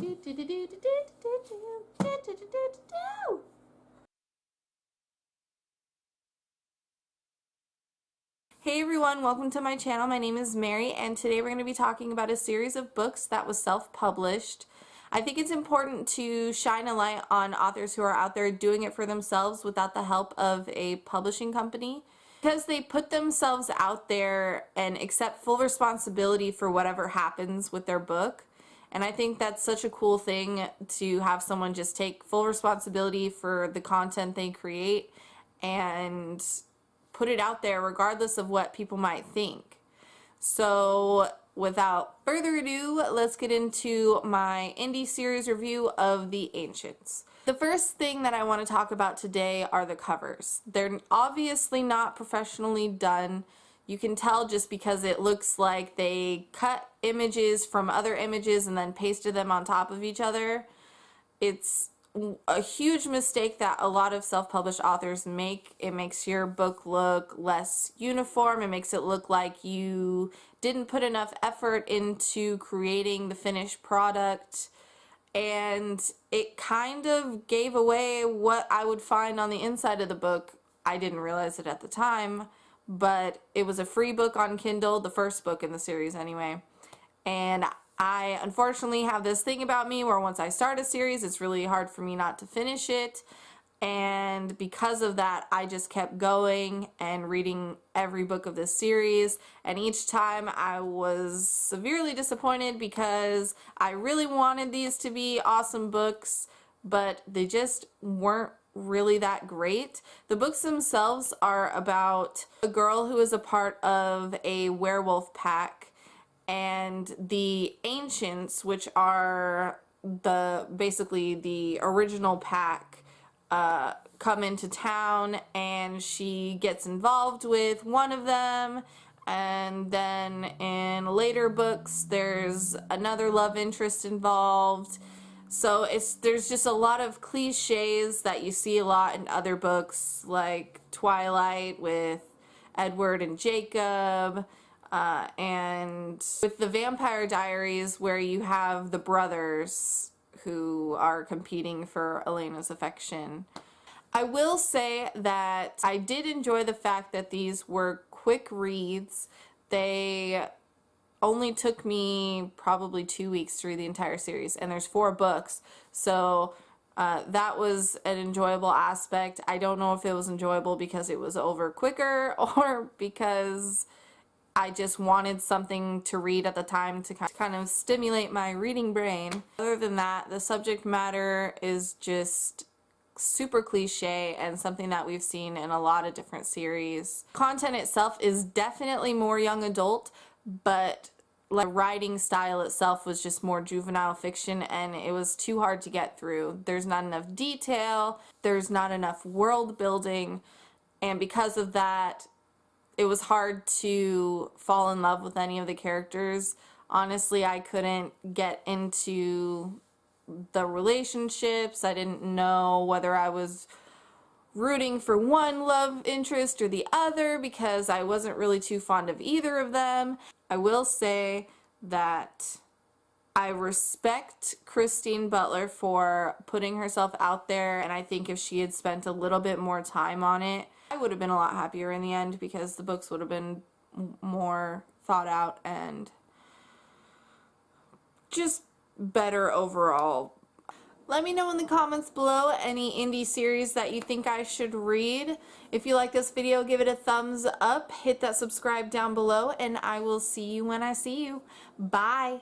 Hey everyone, welcome to my channel. My name is Mary and today we're going to be talking about a series of books that was self-published. I think it's important to shine a light on authors who are out there doing it for themselves without the help of a publishing company, because they put themselves out there and accept full responsibility for whatever happens with their book. And I think that's such a cool thing, to have someone just take full responsibility for the content they create and put it out there regardless of what people might think. So without further ado, let's get into my indie series review of The Ancients. The first thing that I want to talk about today are the covers. They're obviously not professionally done. You can tell just because it looks like they cut images from other images and then pasted them on top of each other. It's a huge mistake that a lot of self-published authors make. It makes your book look less uniform. It makes it look like you didn't put enough effort into creating the finished product, and it kind of gave away what I would find on the inside of the book. I didn't realize it at the time, but it was a free book on Kindle, the first book in the series anyway, and I unfortunately have this thing about me where once I start a series, it's really hard for me not to finish it, and because of that I just kept going and reading every book of this series, and each time I was severely disappointed because I really wanted these to be awesome books, but they just weren't really that great. The books themselves are about a girl who is a part of a werewolf pack, and the Ancients, which are basically the original pack, come into town, and she gets involved with one of them, and then in later books there's another love interest involved. So there's just a lot of cliches that you see a lot in other books like Twilight with Edward and Jacob, and with the Vampire Diaries, where you have the brothers who are competing for Elena's affection. I will say that I did enjoy the fact that these were quick reads. They only took me probably 2 weeks to read the entire series, and there's 4 books, so that was an enjoyable aspect. I don't know if it was enjoyable because it was over quicker or because I just wanted something to read at the time to kind of stimulate my reading brain. Other than that, the subject matter is just super cliche and something that we've seen in a lot of different series. Content itself is definitely more young adult, but the writing style itself was just more juvenile fiction, and it was too hard to get through. There's not enough detail, there's not enough world building, and because of that it was hard to fall in love with any of the characters. Honestly, I couldn't get into the relationships. I didn't know whether I was rooting for one love interest or the other because I wasn't really too fond of either of them. I will say that I respect Christine Butler for putting herself out there, and I think if she had spent a little bit more time on it, I would have been a lot happier in the end, because the books would have been more thought out and just better overall. Let me know in the comments below any indie series that you think I should read. If you like this video, give it a thumbs up, hit that subscribe down below, and I will see you when I see you. Bye!